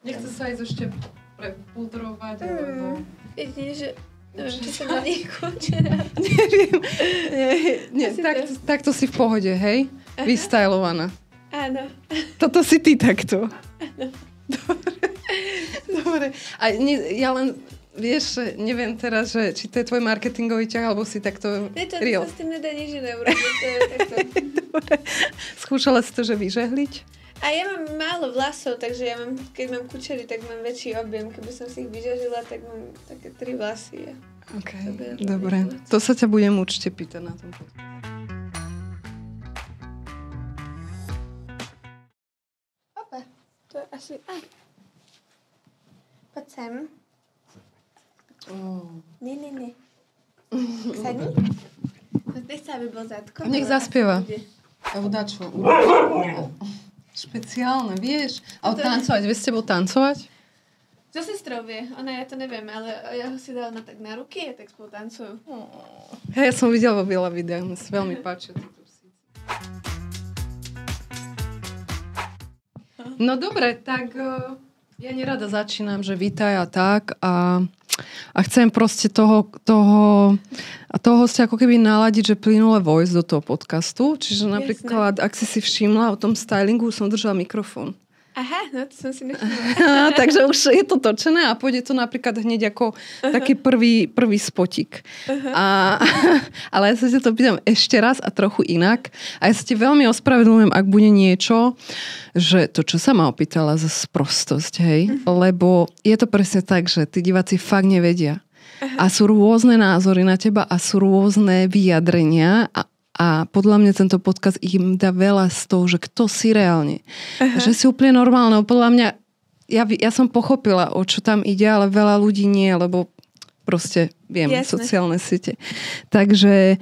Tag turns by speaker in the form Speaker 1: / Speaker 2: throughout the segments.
Speaker 1: Nechce sa ísť ešte prepudrovať, alebo...
Speaker 2: Jedine, že neviem, či sa na nej kľúče.
Speaker 1: Neviem. Nie, takto si v pohode, hej? Vystylovaná.
Speaker 2: Áno.
Speaker 1: Toto si ty takto.
Speaker 2: Áno.
Speaker 1: Dobre. A ja len, vieš, neviem teraz, že či to je tvoj marketingový ťah, alebo si takto
Speaker 2: real. To sa s tým nedá nič iné urobiť.
Speaker 1: Dobre. Skúšala si to, že vyžehliť?
Speaker 2: A ja mám málo vlasov, takže keď mám kučery, tak mám väčší objem. Keby som si ich vyžažila, tak mám také 3 vlasy.
Speaker 1: OK, dobre. To sa ťa budem určite pýtať na tom.
Speaker 2: Opa, to je asi... Poď sem. Nie. Sadni. Nechce, aby bol zadko.
Speaker 1: Nech zaspieva. Udačo. Špeciálne, vieš? A tancovať, vieš s tebou tancovať?
Speaker 2: So sestrou vie, ja to neviem, ale ja ho si dala tak na ruky a tak spolu tancujú.
Speaker 1: Hej, ja som videla vo veľa videách, mi sa veľmi páčia títo psíci. No dobre, tak ja nerada začínam, že vítaj a tak a chcem proste toho hostia ako keby naladiť, že plynule voice do toho podcastu. Čiže napríklad, ak si všimla, o tom stylingu som držala mikrofón.
Speaker 2: Aha, no to som si nechcela.
Speaker 1: Takže už je to točené a pôjde to napríklad hneď ako taký prvý spotik. Ale ja sa ti to pýtam ešte raz a trochu inak. A ja sa ti veľmi ospravedlňujem, ak bude niečo, že to, čo sa ma opýtala za sprostosť, hej? Lebo je to presne tak, že tí diváci fakt nevedia. A sú rôzne názory na teba a sú rôzne vyjadrenia a podľa mňa tento podcast im dá veľa z toho, že kto si reálne. Že si úplne normálne. Podľa mňa, ja som pochopila, o čo tam ide, ale veľa ľudí nie, lebo proste viem, sociálne siete. Takže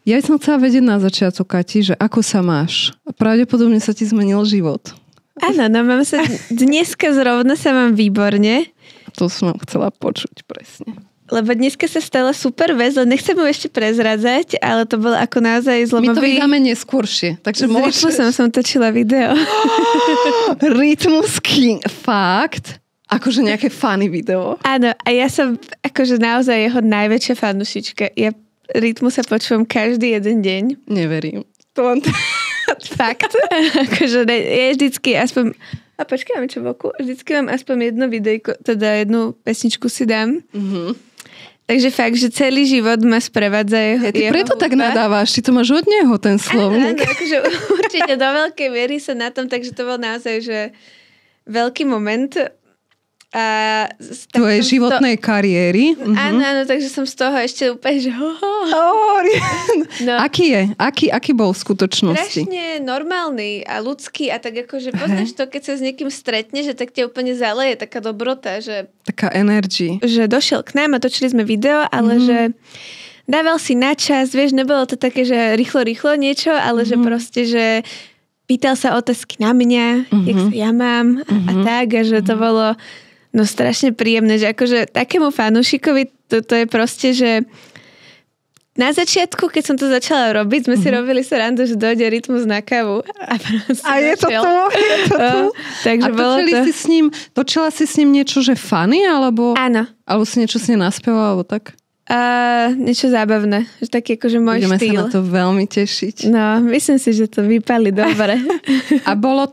Speaker 1: ja som chcela vedieť na začiatok, Kati, že ako sa máš. Pravdepodobne sa ti zmenil život.
Speaker 2: Áno, no mám sa, dneska zrovna sa mám výborne.
Speaker 1: To som chcela počuť presne.
Speaker 2: Lebo dneska sa stala super vec, len nechcem ju ešte prezradzať, ale to bolo ako naozaj zlomový...
Speaker 1: My to vydáme neskôršie, takže môžeš...
Speaker 2: S Rytmusom som točila video.
Speaker 1: Rytmus King, fakt? Akože nejaké funny video.
Speaker 2: Áno, a ja som akože naozaj jeho najväčšia fanušička. Ja Rytmusa počúvam každý jeden deň.
Speaker 1: Neverím.
Speaker 2: Fakt. Akože ja vždycky aspoň... A počkaj, mám čo v oku. Vždycky mám aspoň jedno videjko, teda jednu pesničku si dám. Takže fakt, že celý život ma sprevádza jeho
Speaker 1: ty preto hudba. Tak nadávaš, ty to máš od neho, ten slovník.
Speaker 2: Áno, akože určite do veľkej miery sa na tom, takže to bol naozaj, že veľký moment. A
Speaker 1: tvojej životnej kariéry.
Speaker 2: Áno, takže som z toho ešte úplne, že
Speaker 1: no. Aký bol v skutočnosti?
Speaker 2: Strašne normálny a ľudský a tak akože poznáš to, keď sa s niekým stretne, že tak ťa úplne zaleje taká dobrota, že...
Speaker 1: Taká energy.
Speaker 2: Že došiel k nám a točili sme video, ale že dával si na čas, vieš, nebolo to také, že rýchlo niečo, ale že proste, že pýtal sa otázky na mňa, jak sa ja mám a tak, a že to bolo no strašne príjemné, že akože takému fanúšikovi to je proste, že na začiatku, keď som to začala robiť, sme si robili srandu, že dojde Rytmus na kávu.
Speaker 1: A je to tu?
Speaker 2: Takže
Speaker 1: točila si s ním niečo, že funny, alebo?
Speaker 2: Áno.
Speaker 1: Alebo si niečo s ním naspievala, alebo tak?
Speaker 2: Niečo zábavné. Že taký akože môj
Speaker 1: budeme
Speaker 2: štýl.
Speaker 1: Budeme sa na to veľmi tešiť.
Speaker 2: No, myslím si, že to vypali dobre.
Speaker 1: A bolo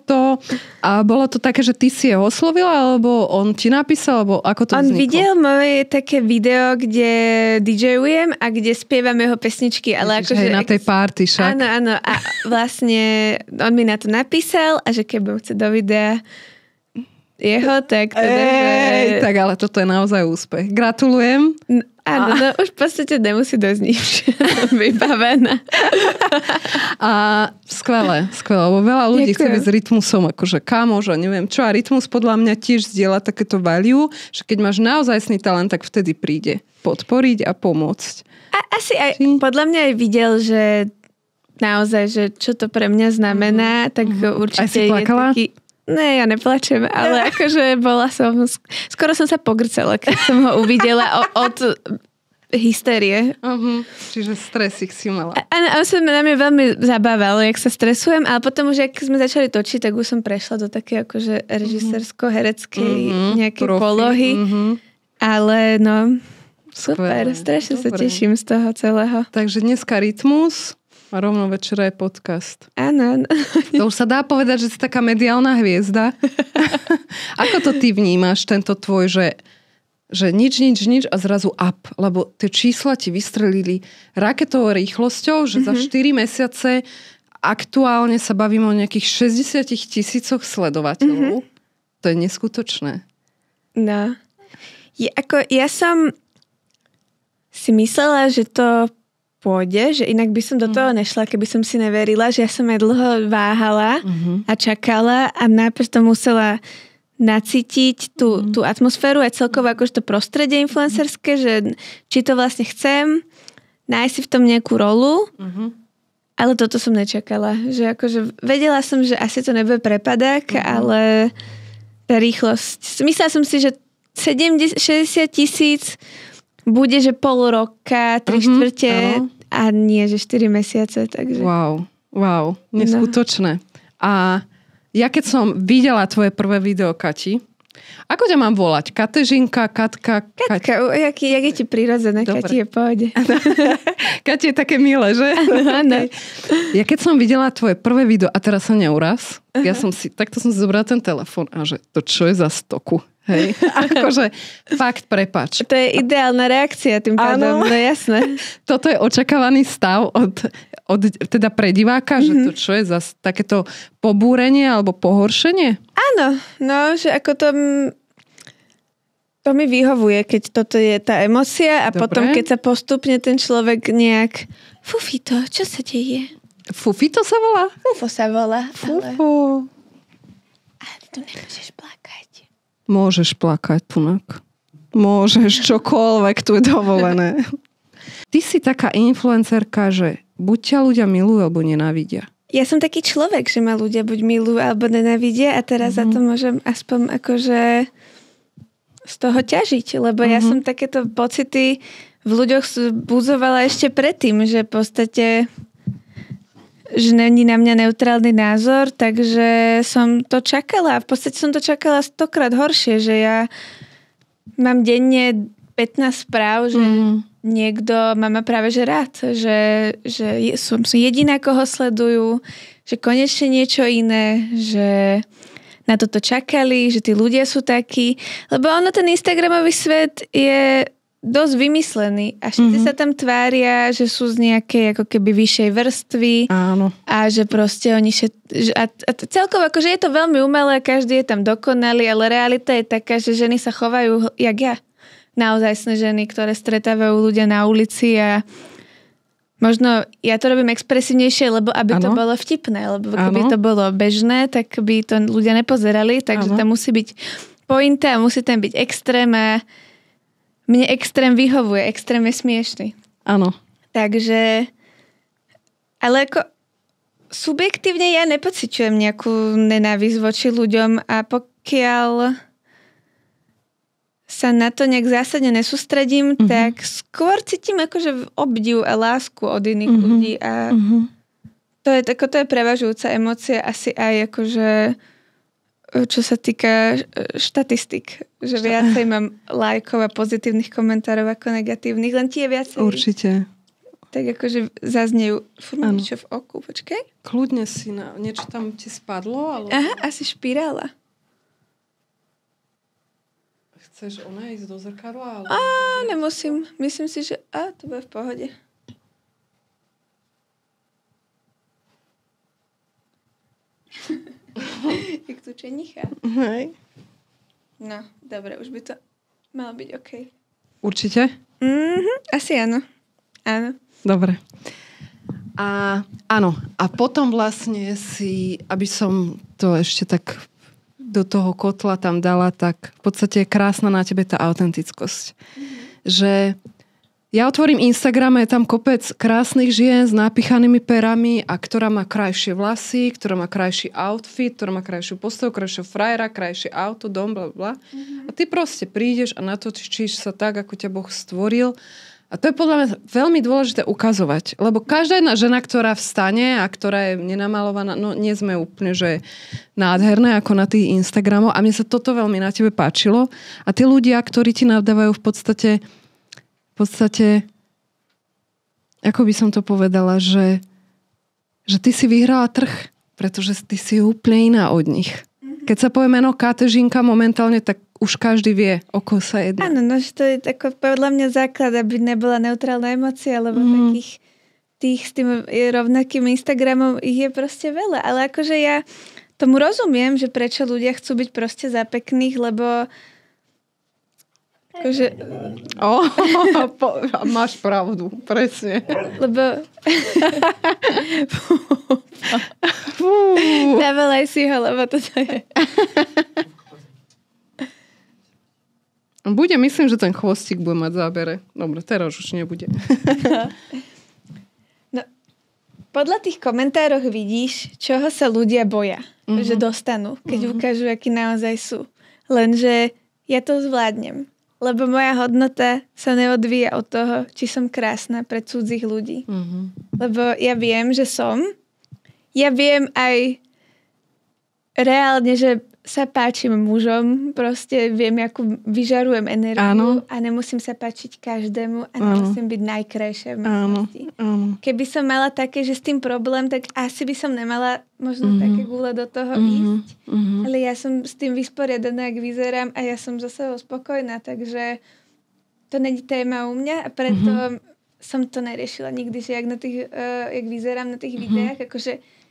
Speaker 1: to také, že ty si ho oslovila, alebo on ti napísal, alebo ako to vzniklo?
Speaker 2: On videl moje také video, kde DJujem a kde spievam jeho pesničky. Ale akože,
Speaker 1: na tej party však.
Speaker 2: Áno. A vlastne on mi na to napísal a že keď budem chcieť do videa jeho, tak teda...
Speaker 1: Tak ale toto je naozaj úspech. Gratulujem.
Speaker 2: Áno, no už v podstate nemusí dosť nič vybavená.
Speaker 1: A skvelé, lebo veľa ľudí chce byť s Rytmusom akože kamož a neviem čo. A Rytmus podľa mňa tiež zdieľa takéto value, že keď máš naozajstný talent, tak vtedy príde podporiť a pomôcť.
Speaker 2: A asi aj podľa mňa aj videl, že naozaj, že čo to pre mňa znamená, tak určite
Speaker 1: aj si plakala?
Speaker 2: Je taký... Ne, ja neplačem, ale akože bola som... Skoro som sa pogrcela, keď som ho uvidela od hystérie.
Speaker 1: Čiže stresik si mala.
Speaker 2: Áno, a sa na mňa veľmi zabávalo, jak sa stresujem, ale potom už, jak sme začali točiť, tak už som prešla do také akože režisérsko-hereckej nejakej polohy. Ale no, super, strašne sa teším z toho celého.
Speaker 1: Takže dneska Rytmus a rovno večera je podcast.
Speaker 2: Áno.
Speaker 1: To už sa dá povedať, že si taká mediálna hviezda. Ako to ty vnímaš, tento tvoj, že nič a zrazu up, lebo tie čísla ti vystrelili raketovou rýchlosťou, že za 4 mesiace aktuálne sa bavíme o nejakých 60,000 sledovateľov. To je neskutočné.
Speaker 2: No. Ja som si myslela, že to pôjde, že inak by som do toho nešla, keby som si neverila, že ja som aj dlho váhala a čakala a najprv to musela nacítiť tú atmosféru aj celkovo akože to prostredie influencerské, že či to vlastne chcem, nájsť si v tom nejakú rolu, ale toto som nečakala. Že akože vedela som, že asi to nebude prepadák, ale tá rýchlosť. Myslela som si, že 60,000 bude, že pol roka, 3/4 a nie, že 4 mesiace. Takže.
Speaker 1: Wow, neskutočné. A ja keď som videla tvoje prvé video, Kati, ako ťa mám volať? Katežinka, Katka?
Speaker 2: Jak je ti prirodzené, dobre. Kati je pohode.
Speaker 1: Kati je také milé, že?
Speaker 2: Áno.
Speaker 1: Ja keď som videla tvoje prvé video, a teraz sa neuraz, takto som si zobrala ten telefon a že to čo je za stoku? Hej, akože fakt, prepáč.
Speaker 2: To je ideálna reakcia tým pádom, no jasné.
Speaker 1: Toto je očakávaný stav teda pre diváka, že to čo je za takéto pobúrenie alebo pohoršenie?
Speaker 2: Áno, no, že ako to mi vyhovuje, keď toto je tá emócia a potom, keď sa postupne ten človek nejak Fufito, čo sa deje?
Speaker 1: Fufito sa volá?
Speaker 2: Fufo sa volá.
Speaker 1: Fufo.
Speaker 2: Ale tu nemôžeš plakať.
Speaker 1: Môžeš plakať, tunak. Môžeš čokoľvek, tu je dovolené. Ty si taká influencerka, že buď ťa ľudia milujú, alebo nenávidia.
Speaker 2: Ja som taký človek, že ma ľudia buď milujú, alebo nenávidia a teraz za to môžem aspoň akože z toho ťažiť, lebo ja som takéto pocity v ľuďoch buzovala ešte predtým, že v podstate že není na mňa neutrálny názor, takže som to čakala. V podstate som to čakala 100-krát horšie, že ja mám denne 15 správ, že niekto ma práve že rád, že som jediná, koho sledujú, že konečne niečo iné, že na toto čakali, že tí ľudia sú takí. Lebo ono, ten Instagramový svet je dosť vymyslený a všetci sa tam tvária, že sú z nejakej ako keby vyššej vrstvy.
Speaker 1: Áno. A
Speaker 2: že proste oni a celkovo akože je to veľmi umelé, každý je tam dokonalý, ale realita je taká, že ženy sa chovajú jak ja. Naozajstné ženy, ktoré stretávajú ľudia na ulici a možno ja to robím expresívnejšie, lebo aby to bolo vtipné, lebo keby to bolo bežné, tak by to ľudia nepozerali, takže tam musí byť pointa a musí tam byť extrém a mne extrém vyhovuje, extrém je smiešný.
Speaker 1: Áno.
Speaker 2: Takže, ale ako subjektívne ja nepociťujem nejakú nenávisť voči ľuďom a pokiaľ sa na to nejak zásadne nesústredím, tak skôr cítim akože obdiv a lásku od iných ľudí a to je prevažujúca emócia asi aj akože čo sa týka štatistik, že viacej mám lajkov a pozitívnych komentárov ako negatívnych, len tie viacej.
Speaker 1: Určite.
Speaker 2: Tak akože zaznejú niečo v oku, počkaj.
Speaker 1: Kľudne si niečo tam ti spadlo? Ale...
Speaker 2: Aha, asi špirála.
Speaker 1: Chceš ísť do zrkadla?
Speaker 2: Nemusím. Myslím si, že to bude v pohode. Jak tu čenichá.
Speaker 1: Hej.
Speaker 2: No, dobre, už by to malo byť OK.
Speaker 1: Určite?
Speaker 2: Asi áno. Áno.
Speaker 1: Dobre. A áno, a potom vlastne si, aby som to ešte tak do toho kotla tam dala, tak v podstate je krásna na tebe tá autentickosť. Že ja otvorím Instagram a je tam kopec krásnych žien s napichanými perami a ktorá má krajšie vlasy, ktorá má krajší outfit, ktorá má krajšiu postavu, krajšiu frajera, krajšie auto, dom, blablabla. A ty proste prídeš a natočíš sa tak, ako ťa Boh stvoril A to je podľa mňa veľmi dôležité ukazovať, lebo každá jedna žena, ktorá vstane a ktorá je nenamalovaná, no nie sme úplne, že nádherné ako na tých Instagramoch a mne sa toto veľmi na tebe páčilo a tí ľudia, ktorí ti navdávajú v podstate ako by som to povedala, že ty si vyhrala trh, pretože ty si úplne iná od nich. Keď sa povie meno Katežinka momentálne, tak už každý vie, o koho sa jedná.
Speaker 2: Áno, no, že to je tako, podľa mňa základ, aby nebola neutrálna emócia, lebo takých tých s tým rovnakým Instagramom ich je proste veľa. Ale akože ja tomu rozumiem, že prečo ľudia chcú byť proste za pekných, lebo akože...
Speaker 1: Máš pravdu, presne.
Speaker 2: Lebo... Zavolaj si ho, lebo toto je...
Speaker 1: Bude, myslím, že ten chvostík bude mať zábere. Dobre, teraz už nebude.
Speaker 2: No, podľa tých komentároch vidíš, čoho sa ľudia boja, že dostanú, keď ukážu, akí naozaj sú. Lenže ja to zvládnem. Lebo moja hodnota sa neodvíja od toho, či som krásna pre cudzích ľudí. Lebo ja viem, že som. Ja viem aj reálne, že sa páčim mužom, proste viem, akú vyžarujem energiu a nemusím sa páčiť každému a nemusím byť najkrajšia v minulosti. Keby som mala také, že s tým problém, tak asi by som nemala možno také gule do toho ísť. Ale ja som s tým vysporiadaná, ak vyzerám a ja som za sebou spokojná, takže to není téma u mňa a preto som to neriešila nikdy, že jak vyzerám na tých videách, akože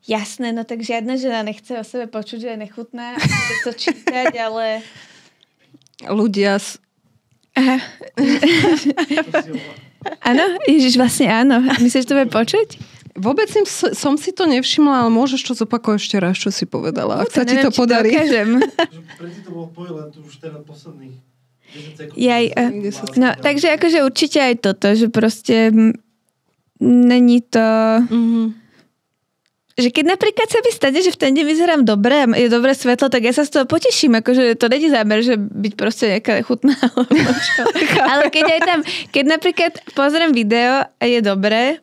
Speaker 2: jasné, no tak žiadna žena nechce o sebe počuť, že je nechutná a chce to čítať, ale...
Speaker 1: Ľudia...
Speaker 2: Áno? Ježiš, vlastne áno. Myslíš, že to bude počuť?
Speaker 3: Vôbec som si to nevšimla, ale môžeš to zopakovať ešte raz, čo si povedala. Ak sa ti to podarí.
Speaker 4: Predtým to bolo povedať, to už teraz posledných 10 sekúnd.
Speaker 2: No, takže akože určite aj toto, že proste není to... Že keď napríklad sa mi stane, že v ten deň vyzerám dobre a je dobré svetlo, tak ja sa z toho poteším. Akože to není zámer, že byť proste nejaká chutná. Ale keď napríklad pozriem video a je dobré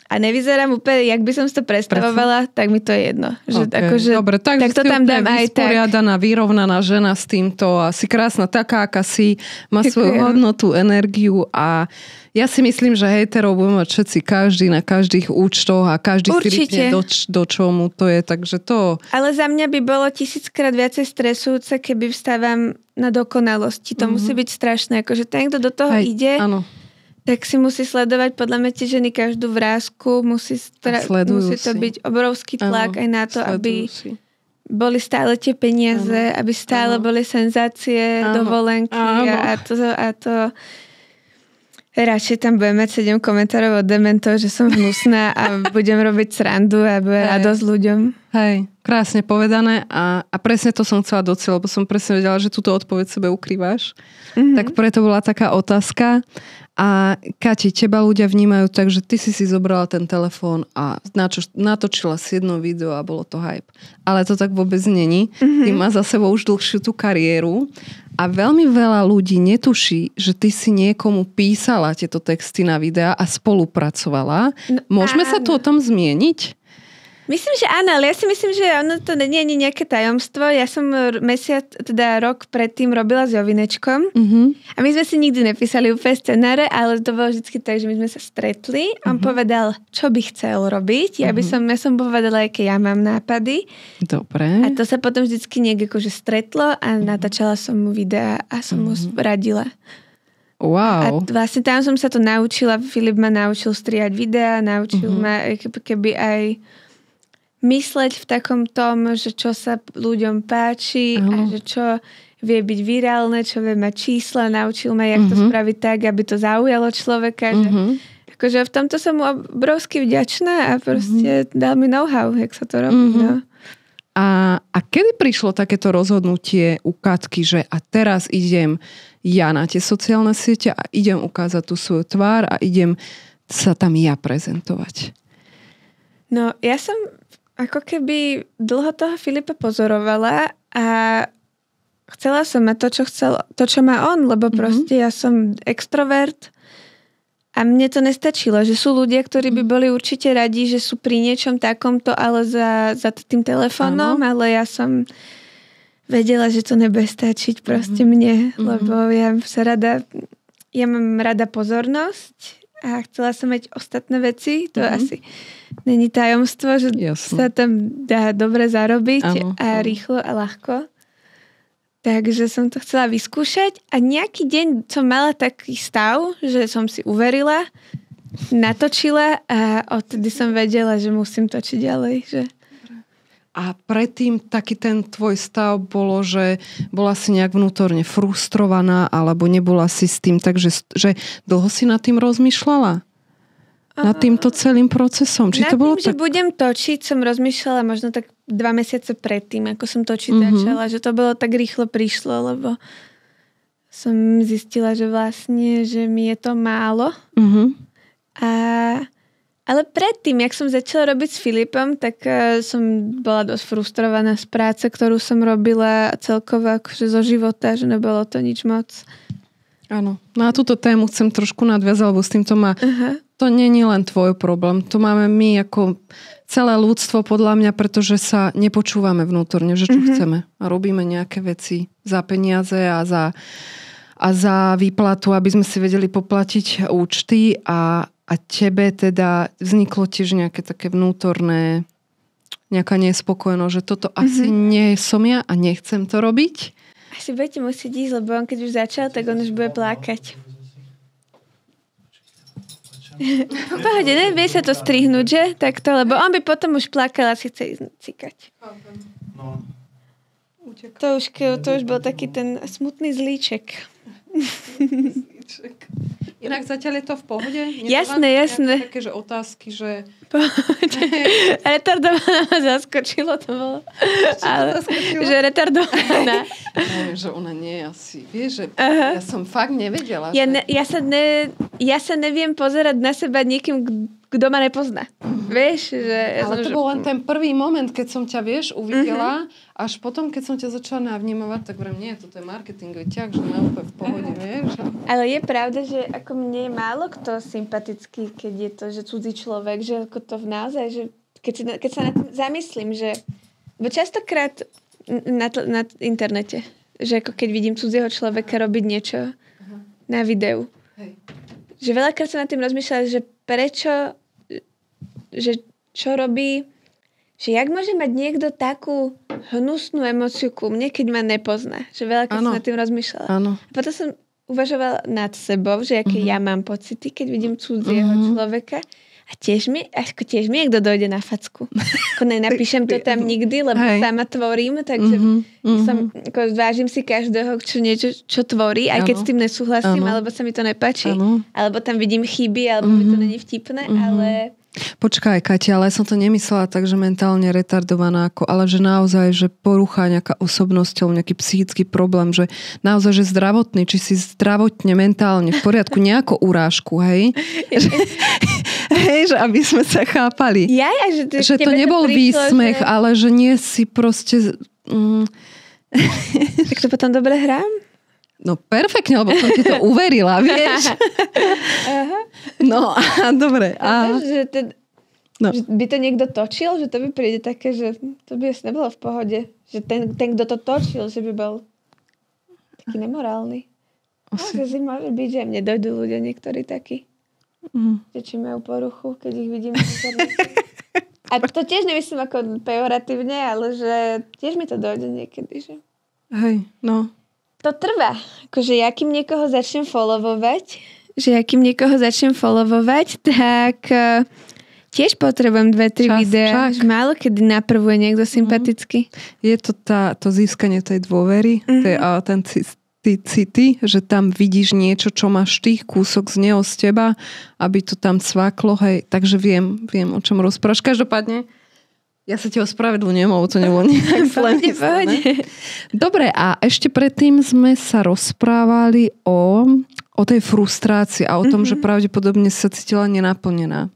Speaker 2: a nevyzerám úplne, jak by som si to predstavovala, tak mi to je jedno. Že
Speaker 3: okay.
Speaker 2: akože,
Speaker 3: dobre,
Speaker 2: tak to tam dám aj tak.
Speaker 3: Vysporiadaná, vyrovnaná žena s týmto a si krásna taká, aká si, má svoju hodnotu, energiu a ja si myslím, že hejterov budeme mať všetci, každý na každých účtoch a každý si rýpne do čomu to je, takže to...
Speaker 2: Ale za mňa by bolo 1000-krát viacej stresujúce, keby vstávam na dokonalosti. To musí byť strašné, akože ten, kto do toho ide... Áno. Tak si musí sledovať, podľa mňa tie ženy každú vrásku, musí to byť obrovský tlak aj na to, aby boli stále tie peniaze, aby stále boli senzácie, dovolenky a to radšej tam budem mať 7 komentárov od dementov, že som hnusná a budem robiť srandu a bude radosť ľuďom.
Speaker 3: Hej, krásne povedané a presne to som chcela docieľ, lebo som presne vedela, že túto odpoveď sebe ukrývaš. Tak preto bola taká otázka. A Kati, teba ľudia vnímajú tak, že ty si zobrala ten telefón a natočila si jedno video a bolo to hype. Ale to tak vôbec není. Ty má za sebou už dlhšiu tú kariéru a veľmi veľa ľudí netuší, že ty si niekomu písala tieto texty na videa a spolupracovala. Môžeme sa tu o tom zmieniť?
Speaker 2: Myslím, že áno, ale ja si myslím, že ono to nie je nejaké tajomstvo. Ja som rok predtým robila s Jovinečkom a my sme si nikdy nepísali úplne scenáre, ale to bolo vždycky tak, že my sme sa stretli. On povedal, čo by chcel robiť. Ja som povedala, aké ja mám nápady.
Speaker 3: Dobre.
Speaker 2: A to sa potom vždycky niekde akože stretlo a natáčala som mu videa a som mu radila.
Speaker 3: Wow.
Speaker 2: A vlastne tam som sa to naučila. Filip ma naučil strihať videa, naučil ma keby aj mysleť v takom tom, že čo sa ľuďom páči a že čo vie byť virálne, čo vie mať čísla, naučil ma, jak to spraviť tak, aby to zaujalo človeka. Že, akože v tomto som mu obrovsky vďačná a proste dal mi know-how, jak sa to robí. No.
Speaker 3: A kedy prišlo takéto rozhodnutie u Katky, že a teraz idem ja na tie sociálne siete a idem ukázať tú svoju tvár a idem sa tam ja prezentovať?
Speaker 2: No, ja som ako keby dlho toho Filipa pozorovala a chcela som mať to, čo má on, lebo proste ja som extrovert A mne to nestačilo, že sú ľudia, ktorí by boli určite radi, že sú pri niečom takomto, ale za tým telefónom, ale ja som vedela, že to nebude stačiť proste mne, lebo ja mám rada pozornosť a chcela som mať ostatné veci, to asi není tajomstvo, že sa tam dá dobre zarobiť a rýchlo a ľahko. Takže som to chcela vyskúšať a nejaký deň som mala taký stav, že som si uverila, natočila a odtedy som vedela, že musím točiť ďalej. Že...
Speaker 3: A predtým taký ten tvoj stav bolo, že bola si nejak vnútorne frustrovaná alebo nebola si s tým, takže že dlho si nad tým rozmýšľala? Nad týmto celým procesom? Či
Speaker 2: nad
Speaker 3: to bolo
Speaker 2: tým, že budem točiť, som rozmýšľala možno tak 2 mesiace predtým, ako som točiť začala, že to bolo tak rýchlo prišlo, lebo som zistila, že vlastne, že mi je to málo. Ale predtým, jak som začala robiť s Filipom, tak som bola dosť frustrovaná z práce, ktorú som robila celkovo akože zo života, že nebolo to nič moc.
Speaker 3: Áno. Na túto tému chcem trošku nadviazať, lebo s týmto má... To nie je len tvoj problém. To máme my ako celé ľudstvo podľa mňa, pretože sa nepočúvame vnútorne, že čo chceme. A robíme nejaké veci za peniaze a za výplatu, aby sme si vedeli poplatiť účty a tebe teda vzniklo tiež nejaké také vnútorné nejaká nespokojnosť, že toto asi nie som ja a nechcem to robiť.
Speaker 2: Asi budete musieť ísť, lebo on keď už začal, tak on už bude plakať. V pohode, nevie sa to strihnúť, že? Takto, lebo on by potom už plakal a si chce ísť cikať.
Speaker 4: No.
Speaker 2: To už bol taký ten smutný zlíček.
Speaker 3: Inak zatiaľ je to v pohode?
Speaker 2: Jasné.
Speaker 3: Také, že otázky, že...
Speaker 2: Pohode. Retardovaná ma zaskočilo, to bolo. Ale, že retardovaná.
Speaker 3: Neviem, že ona nie je asi. Vieš, že ja som fakt nevedela.
Speaker 2: Ja sa neviem pozerať na seba niekým, kto ma nepozná. Vieš? Že
Speaker 3: ale to bol len ten prvý moment, keď som ťa, vieš, uvidela, až potom, keď som ťa začala navnímavať, tak vrem, nie, toto je marketingový ťah, že na úplne v pohode, vieš.
Speaker 2: Ale je pravda, že ako mne je málo kto sympatický, keď je to, že cudzí človek, že ako to v naozaj, že keď sa na tým zamyslím, že bo častokrát na internete, že ako keď vidím cudzieho človeka robiť niečo na videu. Hej. Že veľakrát sa na tým rozmýšľala, že prečo, že čo robí, že jak môže mať niekto takú hnusnú emóciu ku mne, keď ma nepozná. Že veľakrát sa na tým rozmýšľala.
Speaker 3: Áno.
Speaker 2: A potom som uvažovala nad sebou, že aké ja mám pocity, keď vidím cudzieho človeka. A tiež mi niekto dojde na facku. Nenapíšem to tam nikdy, lebo sama tvorím, takže vážim si každého, čo tvorí, aj keď s tým nesúhlasím, alebo sa mi to nepáči, alebo tam vidím chyby, alebo mi to není vtipné, ale...
Speaker 3: Počkaj, Katia, ale som to nemyslela tak, že mentálne retardovaná, ale že naozaj, že porucha nejaká osobnosťou, nejaký psychický problém, že naozaj, že zdravotný, či si zdravotne, mentálne v poriadku, nejakú urážku, hej? Hej, že aby sme sa chápali. Že to nebol výsmech, ale že nie si proste...
Speaker 2: Tak to potom dobre hrám?
Speaker 3: No perfektne, lebo som ti to uverila, vieš? No, a dobre.
Speaker 2: Že by to niekto točil, že to by príde také, že to by asi nebolo v pohode. Že ten kto to točil, že by bol taký nemorálny. Môže byť, že mne dojdú ľudia niektorí takí. Že či majú poruchu, keď ich vidím. A to tiež nemyslím ako pejoratívne, ale že tiež mi to dojde niekedy. Že...
Speaker 3: Hej, no.
Speaker 2: To trvá. Akože ja kým niekoho začnem followovať, tak tiež potrebujem 2-3 videá. Málo kedy naprvu je niekto sympatický.
Speaker 3: Je to to získanie tej dôvery, tej autenticity, že tam vidíš niečo, čo máš ty, kúsok z neho, z teba, aby to tam cvaklo, hej. Takže viem, o čom rozprávaš. Každopádne ja sa ti ospravedlňujem, lebo to nebolo nejak zle. Dobre, a ešte predtým sme sa rozprávali o tej frustrácii a o tom, že pravdepodobne sa cítila nenaplnená.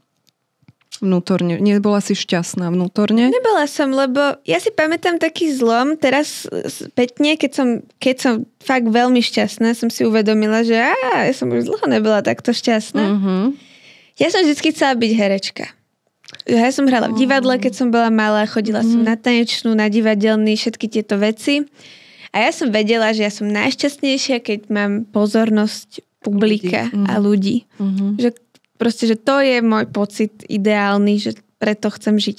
Speaker 3: vnútorne? Nebola si šťastná vnútorne?
Speaker 2: Nebola som, lebo ja si pamätám taký zlom, teraz spätne, keď som fakt veľmi šťastná, som si uvedomila, že ja som už dlho nebola takto šťastná. Ja som vždycky chcela byť herečka. Ja som hrala v divadle, keď som bola malá, chodila som na tanečnú, na divadelný, všetky tieto veci. A ja som vedela, že ja som najšťastnejšia, keď mám pozornosť publika a ľudí. Že proste, že to je môj pocit ideálny, že preto chcem žiť.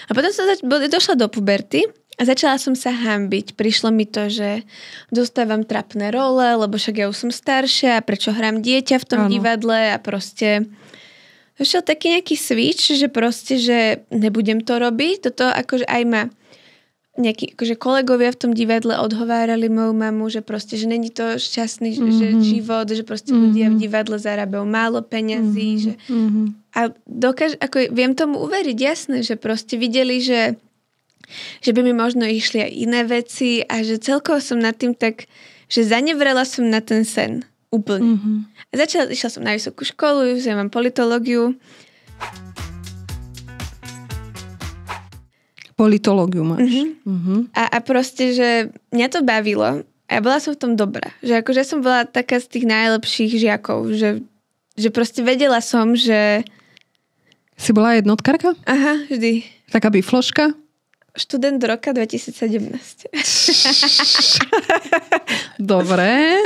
Speaker 2: A potom som došla do puberty a začala som sa hanbiť. Prišlo mi to, že dostávam trapné role, lebo však ja už som staršia a prečo hrám dieťa v tom divadle a proste došiel taký nejaký switch, že proste, že nebudem to robiť. Toto akože aj ma nejakí akože kolegovia v tom divadle odhovárali moju mamu, že proste, že není to šťastný že život, že proste ľudia v divadle zarábajú málo peňazí. Že... A ako viem tomu uveriť, jasné, že proste videli, že by mi možno išli aj iné veci a že celkovo som nad tým tak, že zanevrela som na ten sen. Úplne. A išla som na vysokú školu, ja mám politológiu.
Speaker 3: Politológiu máš.
Speaker 2: A proste, že mňa to bavilo a bola som v tom dobrá. Že akože som bola taká z tých najlepších žiakov, že proste vedela som, že...
Speaker 3: Si bola jednotkárka?
Speaker 2: Aha, vždy.
Speaker 3: Taká bifloška?
Speaker 2: Študent roka 2017.
Speaker 3: Dobre.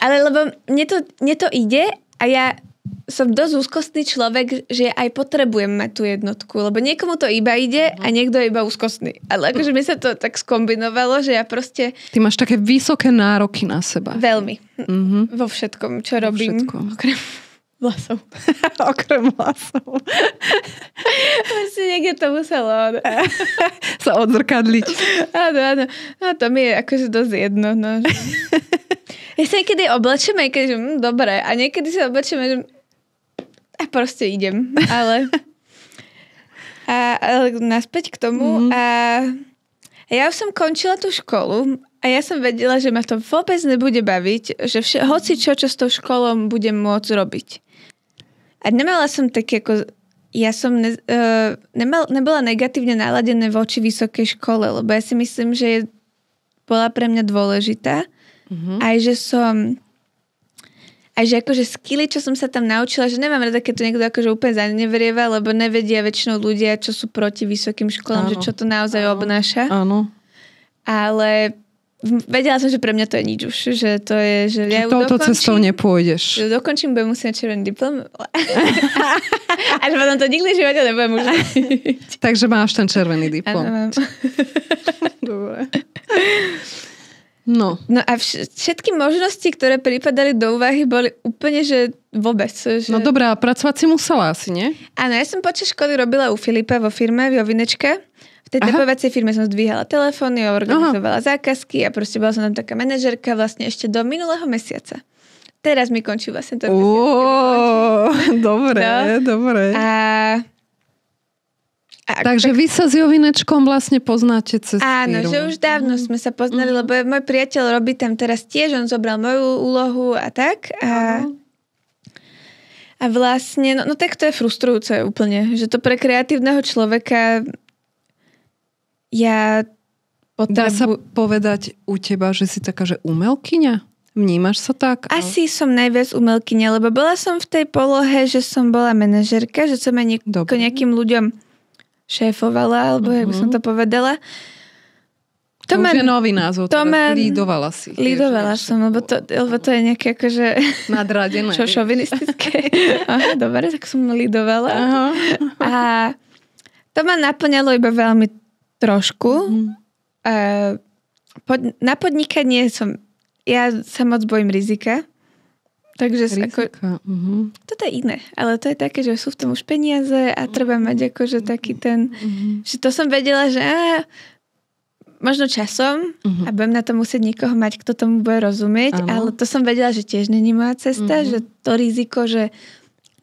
Speaker 2: Ale lebo mne to ide a ja som dosť úzkostný človek, že aj potrebujem mať tú jednotku, lebo niekomu to iba ide a niekto je iba úzkostný. Ale akože mi sa to tak skombinovalo, že ja proste...
Speaker 3: Ty máš také vysoké nároky na seba.
Speaker 2: Veľmi. Vo všetkom, čo robím.
Speaker 3: Všetkom.
Speaker 2: Okrem vlasov.
Speaker 3: Okrem vlasov.
Speaker 2: Vlastne niekde to muselo
Speaker 3: sa odzrkadliť.
Speaker 2: Áno. No to mi je akože dosť jedno. No. Ja sa niekedy oblečím, aj keď dobre. A niekedy sa oblečím, že a proste idem. Ale naspäť k tomu. A ja už som končila tú školu a ja som vedela, že ma to vôbec nebude baviť, že hoci čo s tou školou budem môcť robiť. A nemala som také ako... Ja som nebola negatívne naladená voči vysokej škole, lebo ja si myslím, že bola pre mňa dôležitá. Aj že akože skilly, čo som sa tam naučila, že nemám rada, keď to niekto akože úplne zanevrieva, lebo nevedia väčšinou ľudia, čo sú proti vysokým školám, že čo to naozaj obnáša.
Speaker 3: Áno.
Speaker 2: Ale vedela som, že pre mňa to je nič už. Že to je, že ja
Speaker 3: touto cestou nepôjdeš.
Speaker 2: Dokončím, budem musieť červený diplom. Až potom to nikdy v živote nebudem už.
Speaker 3: Takže máš ten červený diplom.
Speaker 2: Áno, mám.
Speaker 3: Dobre. No
Speaker 2: a všetky možnosti, ktoré pripadali do úvahy, boli úplne, že vôbec. Že...
Speaker 3: No dobrá, pracovať si musela asi, nie?
Speaker 2: Áno, ja som počas školy robila u Filipa vo firme, v Jovinečke. V tej tapovacej firme som zdvíhala telefóny, organizovala zákazky a proste bola som tam taká manažerka vlastne ešte do minulého mesiaca. Teraz mi končí vlastne to mesiac.
Speaker 3: Dobre. Takže vy sa s Jovinečkom vlastne poznáte cez
Speaker 2: Áno,
Speaker 3: firmu.
Speaker 2: že už dávno sme sa poznali, lebo môj priateľ robí tam teraz tiež, on zobral moju úlohu a tak. A vlastne, no tak to je frustrujúce úplne, že to pre kreatívneho človeka
Speaker 3: Dá sa povedať u teba, že si taká, že umelkyňa? Vnímaš sa tak?
Speaker 2: Asi som najviac umelkyňa, lebo bola som v tej polohe, že som bola manažerka, že som aj nejakým ľuďom šéfovala, alebo jak by som to povedala.
Speaker 3: To je nový názov. Lídovala si.
Speaker 2: Lídovala som, lebo to je nejaké akože...
Speaker 3: Nadradené.
Speaker 2: Šovinistické. Aha, dobre, tak som lídovala. Aha. A to ma naplňalo iba veľmi trošku. Na podnikanie ja sa moc bojím rizika. Takže toto je iné, ale to je také, že sú v tom už peniaze a treba mať akože taký ten, že to som vedela, že možno časom a budem na to musieť niekoho mať, kto tomu bude rozumieť, ale to som vedela, že tiež není moja cesta, že to riziko, že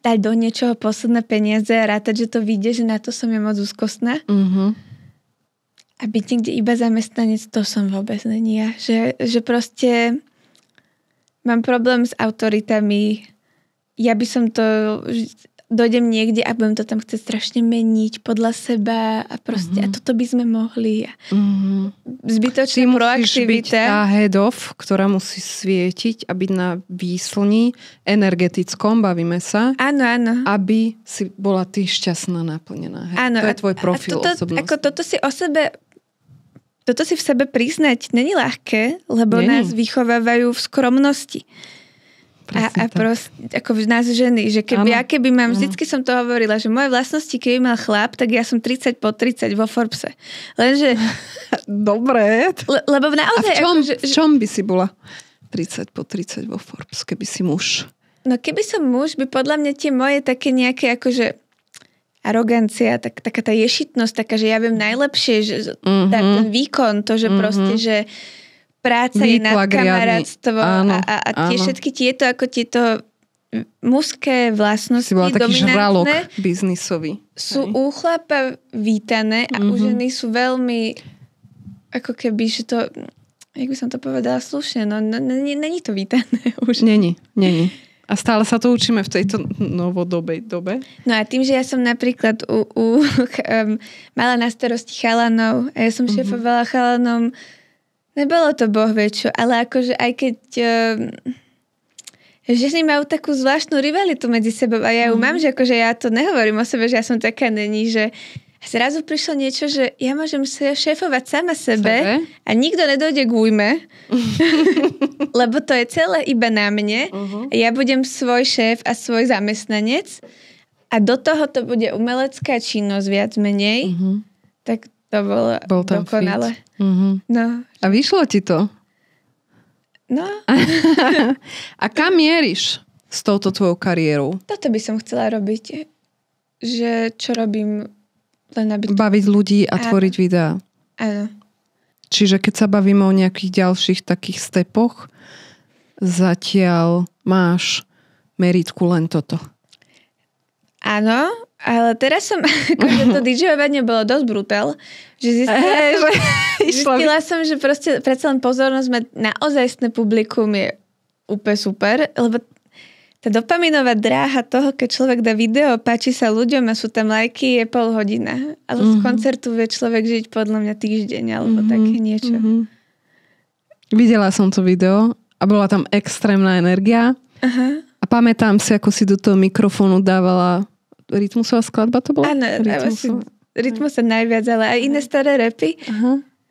Speaker 2: dať do niečoho posledné peniaze a rátať, že to vyjde, že na to som je moc úzkostná. A byť niekde iba zamestnanec, to som vôbec není ja. Že proste mám problém s autoritami. Ja by som to dojdem niekde a budem to tam chcieť strašne meniť podľa seba a proste a toto by sme mohli. Zbytočná proaktivita. Ty musíš byť
Speaker 3: tá head of, ktorá musí svietiť a byť na výslni energetickom, bavíme sa.
Speaker 2: Áno, áno.
Speaker 3: Aby si bola ty šťastná, naplnená.
Speaker 2: Áno.
Speaker 3: To je tvoj profil osobnosti.
Speaker 2: Toto si v sebe priznať není ľahké, lebo nás vychovávajú v skromnosti. A proste, ako nás ženy, že keby mám, vždycky som to hovorila, že moje vlastnosti, keby mal chlap, tak ja som 30 po 30 vo Forbese. Lenže...
Speaker 3: Dobre.
Speaker 2: Lebo naozaj...
Speaker 3: V čom by si bola 30 po 30 vo Forbes, keby si muž?
Speaker 2: No keby som muž, by podľa mňa tie moje také nejaké akože arogancia, taká tá ješitnosť, taká, že ja viem najlepšie, že ten výkon, to, že proste, že práca je nad kamarátstvo a tie všetky tieto mužské vlastnosti dominantné
Speaker 3: žralok biznisový.
Speaker 2: Sú u chlapa vítané a u ženy sú veľmi ako keby, že to jak by som to povedala slušne, no není to vítané už.
Speaker 3: Není. A stále sa to učíme v tejto novodobej dobe.
Speaker 2: No a tým, že ja som napríklad mala na starosti chalanov a ja som šéfovala chalanom. Nebolo to boh vie čo, ale akože aj keď ženy majú takú zvláštnu rivalitu medzi sebou a ja ju mám, že akože ja to nehovorím o sebe, že ja som taká není, že zrazu prišlo niečo, že ja môžem šéfovať sama sebe a nikto nedojde k újme, lebo to je celé iba na mne. Ja budem svoj šéf a svoj zamestnanec a do toho to bude umelecká činnosť viac menej, tak to bolo dokonale. No.
Speaker 3: A vyšlo ti to?
Speaker 2: No.
Speaker 3: A kam mieríš s touto tvojou kariérou?
Speaker 2: Toto by som chcela robiť. Že čo robím len aby...
Speaker 3: Baviť ľudí a tvoriť videá.
Speaker 2: Áno.
Speaker 3: Čiže keď sa bavíme o nejakých ďalších takých stepoch, zatiaľ máš meritku len toto.
Speaker 2: Áno, ale teraz som, akože to DJovanie bolo dosť brutál, že zistila som, že proste predsa len pozornosť na naozajstné publikum je úplne super, lebo tá dopaminová dráha toho, keď človek dá video, páči sa ľuďom a sú tam lajky, je pol hodina. Ale z koncertu vie človek žiť podľa mňa týždeň alebo také niečo.
Speaker 3: Videla som to video a bola tam extrémna energia. A pamätám si, ako si do toho mikrofónu dávala rytmusová skladba to bola?
Speaker 2: Áno, rytmus sa najviac, ale aj iné staré rapy.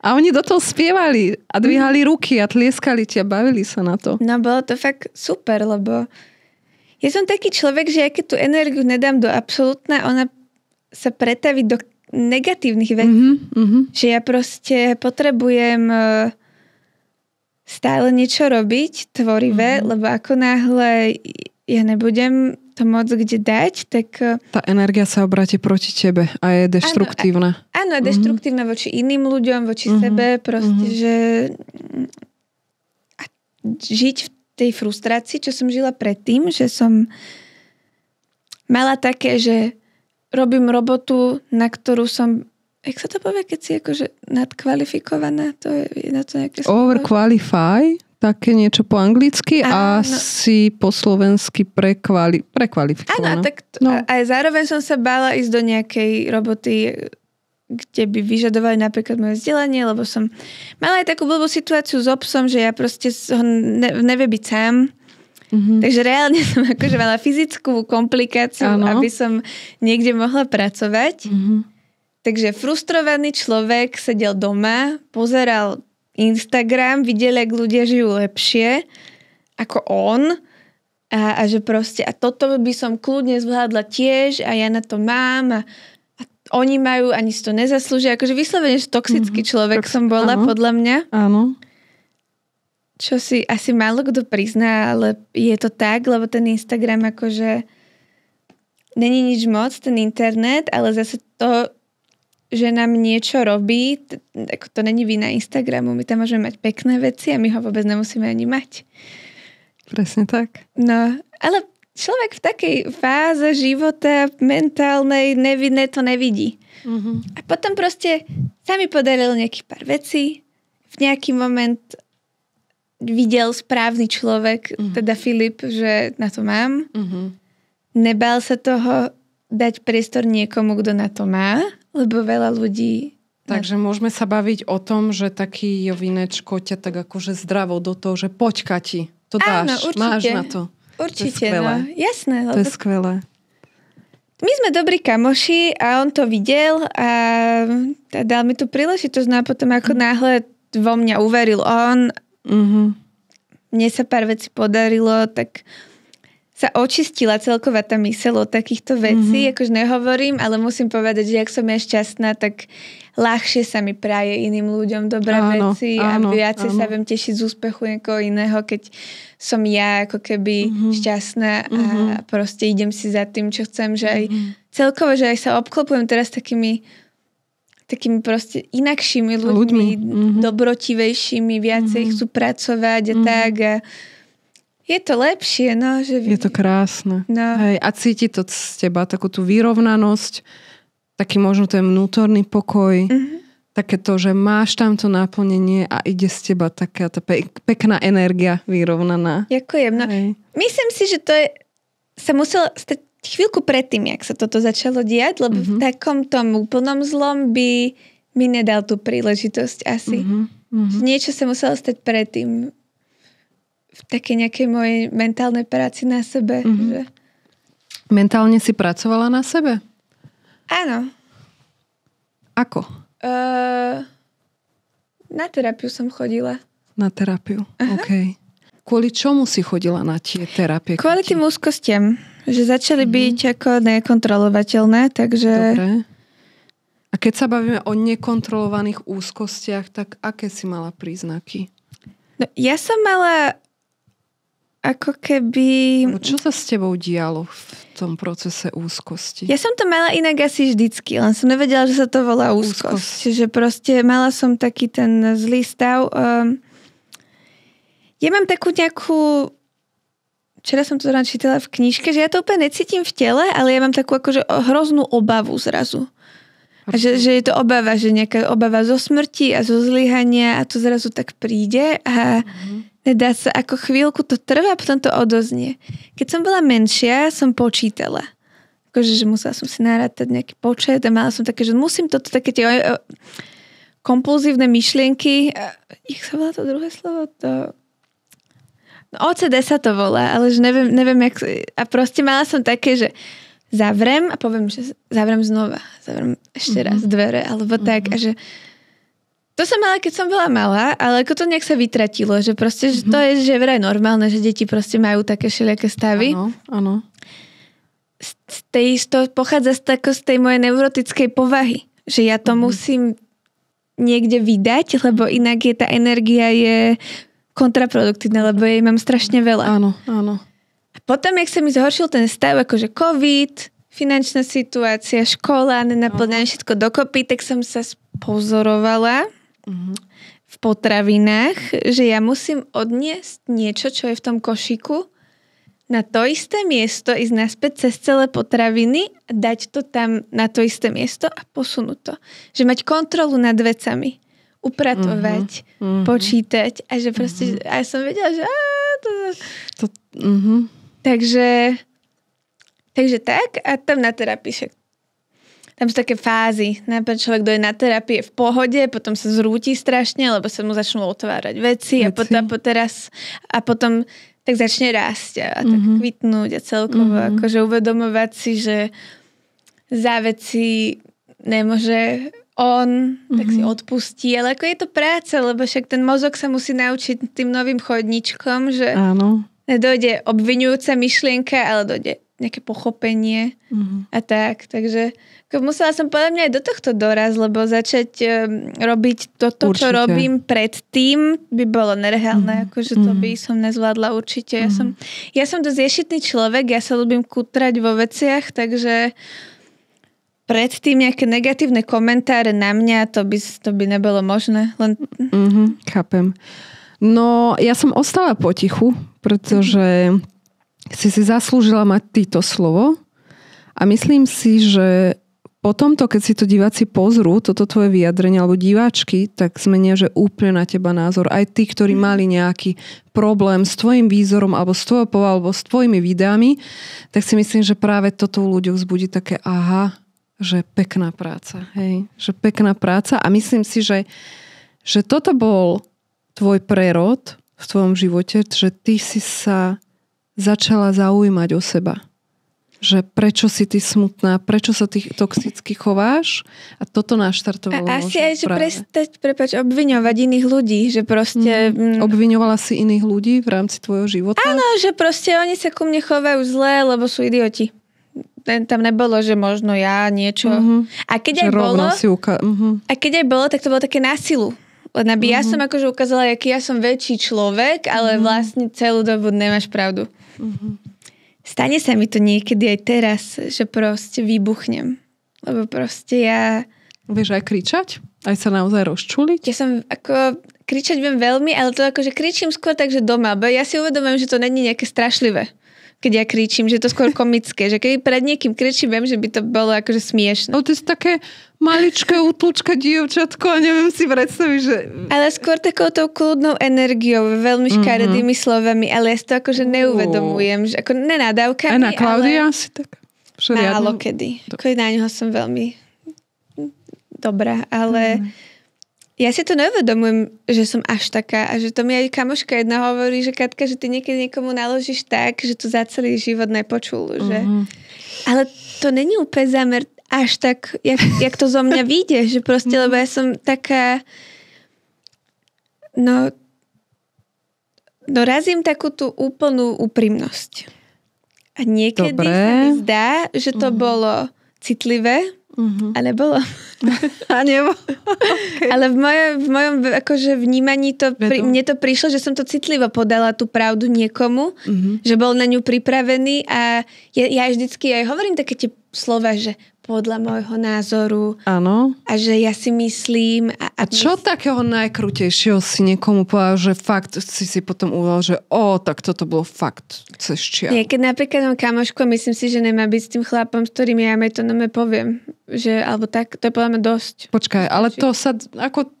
Speaker 3: A oni do toho spievali a dvíhali ruky a tlieskali ti a bavili sa na to.
Speaker 2: No bolo to fakt super, lebo ja som taký človek, že ja keď tú energiu nedám do absolútna, ona sa pretaví do negatívnych vecí. Že ja proste potrebujem stále niečo robiť, tvorivé, lebo ako náhle ja nebudem to môcť kde dať, tak...
Speaker 3: Tá energia sa obráti proti tebe a je deštruktívna.
Speaker 2: Áno, deštruktívna voči iným ľuďom, voči sebe, proste, že... A žiť v tej frustrácii, čo som žila predtým, že som mala také, že robím robotu, na ktorú som, jak sa to povie, keď si akože nadkvalifikovaná, to je na to nejaké...
Speaker 3: Overqualify, také niečo po anglicky a si po slovensky prekvalifikovaná.
Speaker 2: Áno, tak aj zároveň som sa bála ísť do nejakej roboty, kde by vyžadovali napríklad moje vzdelanie, lebo som mala aj takú blbú situáciu s obsom, že ja proste ho nevie byť sám. Takže reálne som akože mala fyzickú komplikáciu, aby som niekde mohla pracovať. Takže frustrovaný človek sedel doma, pozeral Instagram, videl, jak ľudia žijú lepšie ako on a že proste a toto by som kľudne zvládla tiež a ja na to mám a oni majú, ani si to nezaslúžia. Akože vyslovene, že toxický človek som bola, podľa mňa.
Speaker 3: Áno.
Speaker 2: Čo si asi málo kto prizná, ale je to tak, lebo ten Instagram akože není nič moc, ten internet, ale zase to, že nám niečo robí, ako to není vina Instagramu. My tam môžeme mať pekné veci a my ho vôbec nemusíme ani mať.
Speaker 3: Presne tak.
Speaker 2: No, ale človek v takej fáze života mentálnej nevinné to nevidí. A potom proste sa mi podarilo nejakých pár vecí. V nejaký moment videl správny človek, teda Filip, že na to mám. nebal sa toho dať priestor niekomu, kto na to má, lebo veľa ľudí...
Speaker 3: Takže môžeme sa baviť o tom, že taký Jovinečko ťa tak akože zdravo do toho, že poď Kati, to dáš,
Speaker 2: áno, určite,
Speaker 3: máš na to.
Speaker 2: Určite, no. Jasné.
Speaker 3: To je skvelé.
Speaker 2: My sme dobrí kamoši a on to videl a dal mi tú príležitosť, no a potom ako náhle vo mňa uveril on, mne sa pár vecí podarilo, tak sa očistila celková tá myseľ od takýchto vecí, akože nehovorím, ale musím povedať, že ak som ja šťastná, tak ľahšie sa mi praje iným ľuďom dobré veci a viacej sa viem tešiť z úspechu niekoho iného, keď som ja ako keby šťastná a proste idem si za tým, čo chcem, že aj celkovo, že aj sa obklopujem teraz takými proste inakšími ľuďmi, dobrotivejšími, viacej chcú pracovať a tak a je to lepšie, no. Že...
Speaker 3: Je to krásne.
Speaker 2: No.
Speaker 3: Hej, a cíti to z teba takú tú vyrovnanosť, taký možno ten vnútorný pokoj, také to, že máš tam to naplnenie a ide z teba taká tá pekná energia vyrovnaná.
Speaker 2: Ďakujem. No, myslím si, že to sa muselo stať chvíľku predtým, jak sa toto začalo diať, lebo v takom tom úplnom zlom by mi nedal tú príležitosť asi. Niečo sa muselo stať predtým. V takej nejakej mojej mentálnej práci na sebe. Že...
Speaker 3: Mentálne si pracovala na sebe?
Speaker 2: Áno.
Speaker 3: Ako?
Speaker 2: Na terapiu som chodila.
Speaker 3: Na terapiu, OK. Kvôli čomu si chodila na tie terapie?
Speaker 2: Kvôli tým úzkostiam. Že začali byť ako nekontrolovateľné, takže...
Speaker 3: Dobre. A keď sa bavíme o nekontrolovaných úzkostiach, tak aké si mala príznaky?
Speaker 2: No, ja som mala ako keby...
Speaker 3: No, čo sa s tebou dialo v tom procese úzkosti?
Speaker 2: Ja som to mala inak asi vždycky, len som nevedela, že sa to volá úzkosť. Že proste mala som taký ten zlý stav. Ja mám takú nejakú... Včera som to zrovna čítala v knižke, že ja to úplne necítim v tele, ale ja mám takú akože hroznú obavu zrazu. A že je to obava, že nejaká obava zo smrti a zo zlyhania a to zrazu tak príde a nedá sa, ako chvíľku to trvá a potom to odoznie. Keď som bola menšia, som počítala. Akože, že musela som si narátať nejaký počet a mala som také, že musím toto, také tie kompulzívne myšlienky. Jak sa volá to druhé slovo? OCD sa to volá, ale že neviem jak... A proste mala som také, že zavrem a poviem, že zavrem znova. Zavrem ešte raz dvere, alebo tak. A že to som mala, keď som bola malá, ale ako to nejak sa vytratilo, že proste, že to je že vraj normálne, že deti proste majú také všelijaké stavy.
Speaker 3: Áno.
Speaker 2: To pochádza z tej mojej neurotickej povahy, že ja to musím niekde vydať, lebo inak je tá energia je kontraproduktívna, lebo jej mám strašne veľa.
Speaker 3: Áno.
Speaker 2: A potom, jak sa mi zhoršil ten stav, akože COVID, finančná situácia, škola, nenaplňanie všetko dokopy, tak som sa pozorovala v potravinách, že ja musím odniesť niečo, čo je v tom košíku, na to isté miesto, ísť naspäť cez celé potraviny, dať to tam na to isté miesto a posunúť to. Že mať kontrolu nad vecami. Upratovať, počítať a že proste, a ja som vedela, že Takže tak a tam na terapii tam sú také fázy. Najprv človek dojde na terapie v pohode, potom sa zrúti strašne, lebo sa mu začnú otvárať veci. A potom tak začne rásť a tak kvitnúť a celkovo akože uvedomovať si, že za veci nemôže on, tak si odpustí. Ale ako je to práca, lebo však ten mozog sa musí naučiť tým novým chodničkom, že nedojde obviňujúca myšlienka, ale dojde nejaké pochopenie a tak. Takže musela som podľa mňa aj do tohto doraz, lebo začať robiť toto, čo robím predtým, by bolo nereálne. Akože to by som nezvládla určite. Ja som dosť ješitný človek, ja sa ľúbim kutrať vo veciach, takže predtým nejaké negatívne komentáre na mňa, to by nebolo možné.
Speaker 3: Chápem. No, ja som ostala potichu, pretože si zaslúžila mať týto slovo a myslím si, že potom to, keď si to diváci pozrú, toto tvoje vyjadrenie, alebo diváčky, tak zmenia, že úplne na teba názor. Aj tí, ktorí mali nejaký problém s tvojim výzorom, alebo s tvojou povahou, alebo s tvojimi videami, tak si myslím, že práve toto u ľuďoch vzbudí také aha, že pekná práca. Hej? Že pekná práca. A myslím si, že toto bol tvoj prerod v tvojom živote, že ty si sa začala zaujímať o seba. Že prečo si ty smutná, prečo sa ty toxicky chováš a toto naštartovalo.
Speaker 2: A asi aj, že prestať, obviňovať iných ľudí, že proste...
Speaker 3: Obviňovala si iných ľudí v rámci tvojho života?
Speaker 2: Áno, že proste oni sa ku mne chovajú zle, lebo sú idioti. Tam nebolo, že možno ja niečo... A keď aj bolo... A keď aj bolo, tak to bolo také násilu. Len aby ja som akože ukázala, aký ja som väčší človek, ale vlastne celú dobu nemáš pravdu. Stane sa mi to niekedy aj teraz, že proste vybuchnem. Lebo proste ja...
Speaker 3: Vieš aj kričať? Aj sa naozaj rozčuliť?
Speaker 2: Ja som ako... Kričať viem veľmi, ale to akože kričím skôr tak, že doma. Bo ja si uvedomujem, že to není nejaké strašlivé. Keď ja kričím, že je to skôr komické. Že keď pred niekým kričím, viem, že by to bolo akože smiešné.
Speaker 3: No ty si také maličké útlučka dievčatko a neviem si predstaviť, že...
Speaker 2: Ale skôr takouto kľudnou energiou, veľmi škaredými slovami, ale ja si to akože neuvedomujem. Že ako nenadávkami,
Speaker 3: aj na Klaudia si tak?
Speaker 2: Málo kedy. Na ňoho som veľmi dobrá, ale... Ja si to neuvedomujem, že som až taká a že to mi aj kamoška jedna hovorí, že Katka, že ty niekedy niekomu naložíš tak, že to za celý život nepočul. Že... Ale to není úplne zámer až tak, jak to zo mňa vyjde, že proste, lebo ja som taká no razím takú tú úplnú úprimnosť. A niekedy sa mi zdá, že to bolo citlivé, a nebolo.
Speaker 3: A nebolo. Okay.
Speaker 2: Ale v mojom akože vnímaní mne to prišlo, že som to citlivo podala tú pravdu niekomu, že bol na ňu pripravený a ja vždycky aj hovorím také tie slova, že podľa môjho názoru.
Speaker 3: Áno.
Speaker 2: A že ja si myslím...
Speaker 3: A čo takého najkrutejšieho si niekomu povedal, že fakt si potom uvedal, že tak toto bolo fakt cez čiaru.
Speaker 2: Nie, keď napríklad mám kamošku a myslím si, že nemá byť s tým chlapom, s ktorým ja to poviem. Že, alebo tak, to je podľa mňa dosť.
Speaker 3: Počkaj, ale to sa... Ako,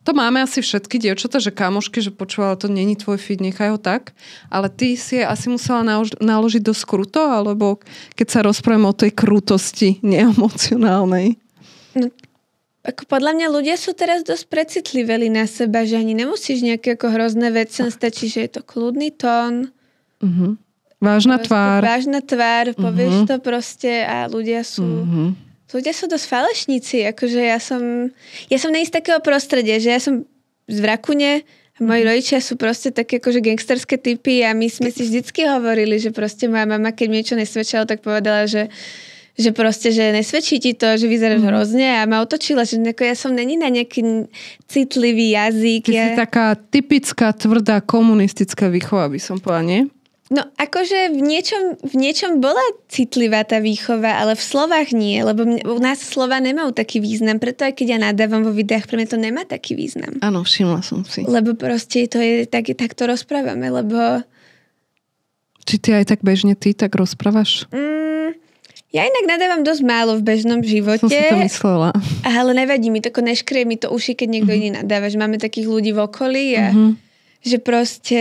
Speaker 3: to máme asi všetky dievčatá, že kamošky, že počúvala, to není tvoj feed, nechaj ho tak. Ale ty si asi musela naložiť dosť kruto, alebo keď sa rozprávame o tej krutosti neemocionálnej.
Speaker 2: No, ako podľa mňa ľudia sú teraz dosť precitliveli na seba, že ani nemusíš nejaké ako hrozné veci, stačí, že je to kľudný tón.
Speaker 3: Vážna tvár.
Speaker 2: Vážna tvár, povieš to proste a ľudia sú... Ľudia sú dosť falešníci, akože ja som nie z takého prostredia, že ja som z Vrakune a moji rodičia sú proste také akože gangsterské typy a my sme si vždycky hovorili, že proste moja mama, keď mi niečo nesvedčalo, tak povedala, že proste, že nesvedčí ti to, že vyzeráš hrozne a ma otočila, že ja som není na nejaký citlivý jazyk.
Speaker 3: Ty si taká typická, tvrdá komunistická výchova, by som povedala, nie?
Speaker 2: No, akože v niečom bola citlivá tá výchova, ale v slovách nie, lebo u nás slova nemajú taký význam, preto aj keď ja nadávam vo videách, pre mňa to nemá taký význam.
Speaker 3: Áno, všimla som si.
Speaker 2: Lebo proste to je tak to rozprávame, lebo...
Speaker 3: Či ty aj tak bežne tak rozprávaš?
Speaker 2: Ja inak nadávam dosť málo v bežnom živote.
Speaker 3: Som si to myslela.
Speaker 2: Ale nevadí mi to, ako neškrie mi to uši, keď niekto iný nadáva, že máme takých ľudí v okolí a že proste...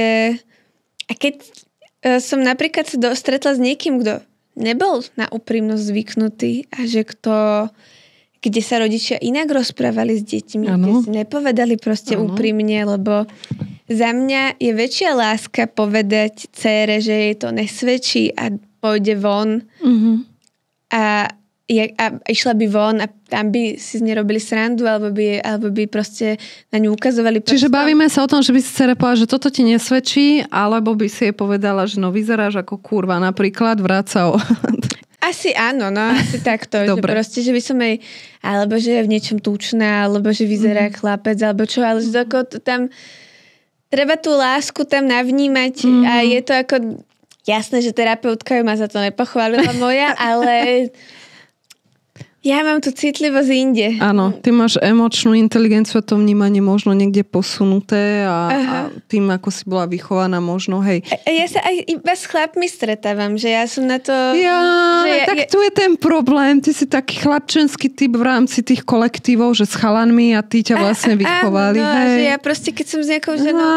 Speaker 2: A keď som napríklad sa stretla s niekým, kto nebol na úprimnosť zvyknutý a že kde sa rodičia inak rozprávali s deťmi, kde si nepovedali proste úprimne, lebo za mňa je väčšia láska povedať dcére, že jej to nesvedčí a pôjde von a išla by von a tam by si z nej robili srandu alebo by proste na ňu ukazovali prstom.
Speaker 3: Čiže bavíme sa o tom, že by si dcere povedala, že toto ti nesvedčí, alebo by si jej povedala, že vyzeráš ako kurva, napríklad vráca o...
Speaker 2: Asi áno, asi takto. Že proste, že by som jej, alebo že je v niečom tučná, alebo že vyzerá chlapec, alebo čo, ale že to tam treba tú lásku tam navnímať a je to ako jasné, že terapeutka ju ma za to nepochválila moja, ale Ja mám tu citlivosť inde.
Speaker 3: Áno, ty máš emočnú inteligenciu a to vnímanie možno niekde posunuté a tým, ako si bola vychovaná možno, hej.
Speaker 2: Ja sa aj iba s chlapmi stretávam, že ja som na to...
Speaker 3: Tak tu je ten problém. Ty si taký chlapčenský typ v rámci tých kolektívov, že s chalanmi a tí ťa vlastne vychovali.
Speaker 2: Áno,
Speaker 3: hej.
Speaker 2: Že ja proste, keď som s nejakou ženou,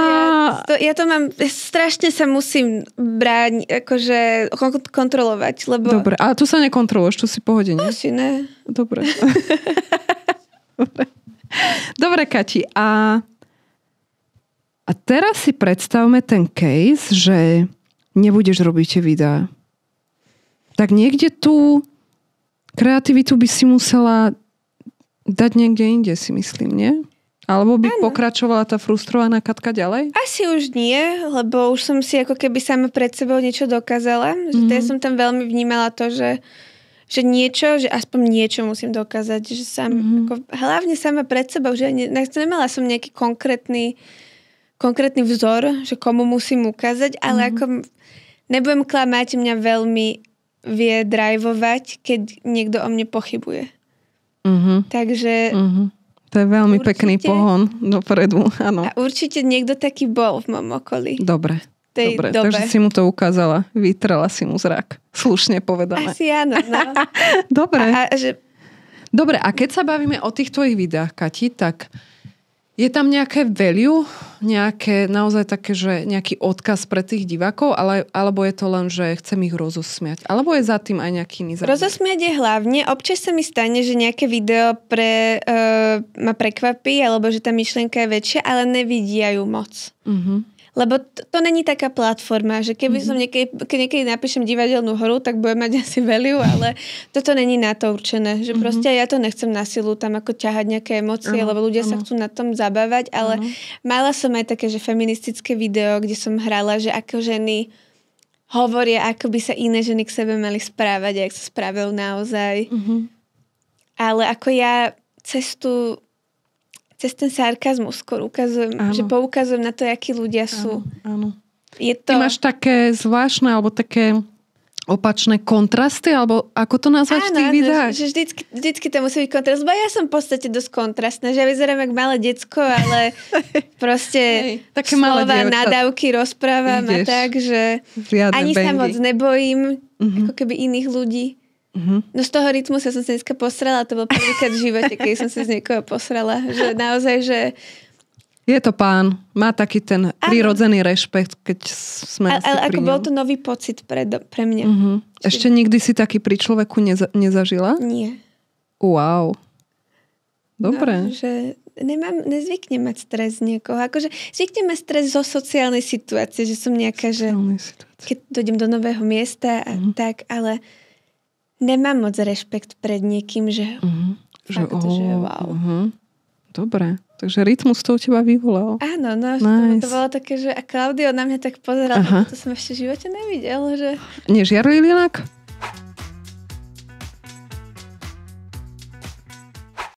Speaker 2: ja to mám, strašne sa musím bráť, akože kontrolovať, lebo...
Speaker 3: Dobre, ale tu sa nekontroluješ, tu si pohode, nie?
Speaker 2: Asi ne.
Speaker 3: Dobre. Dobre, Kati. A teraz si predstavme ten case, že nebudeš robiť tie videá. Tak niekde tú kreativitu by si musela dať niekde inde, si myslím, nie? Alebo by pokračovala tá frustrovaná Katka ďalej?
Speaker 2: Asi už nie, lebo už som si ako keby sama pred sebou niečo dokázala. Že ja som tam veľmi vnímala to, že niečo, že aspoň niečo musím dokázať. Že ako, hlavne sama pred sebou, že nemala som nejaký konkrétny vzor, že komu musím ukázať, ale ako nebudem klamať, mňa veľmi vie drivovať, keď niekto o mne pochybuje. Takže...
Speaker 3: To je veľmi pekný pohon dopredu, áno.
Speaker 2: A určite niekto taký bol v mojom okolí.
Speaker 3: Dobre, takže si mu to ukázala. Vytrela si mu zrak. Slušne povedané.
Speaker 2: Asi áno, no.
Speaker 3: Dobre. Dobre, a keď sa bavíme o tých tvojich videách, Kati, tak je tam nejaké value, nejaké naozaj také, že nejaký odkaz pre tých divákov, alebo je to len, že chcem ich rozosmiať? Alebo je za tým aj nejaký iný zámer?
Speaker 2: Rozosmiať je hlavne. Občas sa mi stane, že nejaké video ma prekvapí, alebo že tá myšlienka je väčšia, ale nevidia ju moc. Lebo to není taká platforma, že keby som niekedy napíšem divadelnú hru, tak budem mať asi value, ale toto není na to určené. Že proste ja to nechcem na silu tam ako ťahať nejaké emócie, lebo ľudia sa chcú na tom zabávať, ale mala som aj také, že feministické video, kde som hrala, že ako ženy hovoria, ako by sa iné ženy k sebe mali správať, jak sa správajú naozaj. Ale ako ja cez ten sarkazmus skôr ukazujem, že poukazujem na to, akí ľudia sú.
Speaker 3: Áno.
Speaker 2: Je to...
Speaker 3: Ty máš také zvláštne, alebo také opačné kontrasty, alebo ako to nazvať v tých videách?
Speaker 2: Že vždycky to musí byť kontrast, lebo ja som v podstate dosť kontrastná, že ja vyzerám jak malé decko, ale proste slova, nadávky rozprávam a tak, že ani sa moc nebojím, ako keby iných ľudí. No z toho rytmu sa som sa dneska posrala, to bol prvýkrát v živote, keď som sa z niekoho posrala. Že naozaj, že...
Speaker 3: Je to pán, má taký ten prirodzený rešpekt, keď sme asi pri ňom.
Speaker 2: Ale ako bol to nový pocit pre mňa.
Speaker 3: Ešte nikdy si taký pri človeku nezažila?
Speaker 2: Nie.
Speaker 3: Wow. Dobre.
Speaker 2: No, že nezvyknem mať stres z niekoho. Akože zvyknem mať stres zo sociálnej situácie, že som nejaká, že keď dojdem do nového miesta a tak, ale nemám moc rešpekt pred niekým, že fakt, že wow.
Speaker 3: Dobre, takže rytmus to u teba vyvolal.
Speaker 2: Áno, no, to bolo také, že a Klaudio na mňa tak pozeral, to som ešte v živote nevidel, že...
Speaker 3: Nežiarlil inak?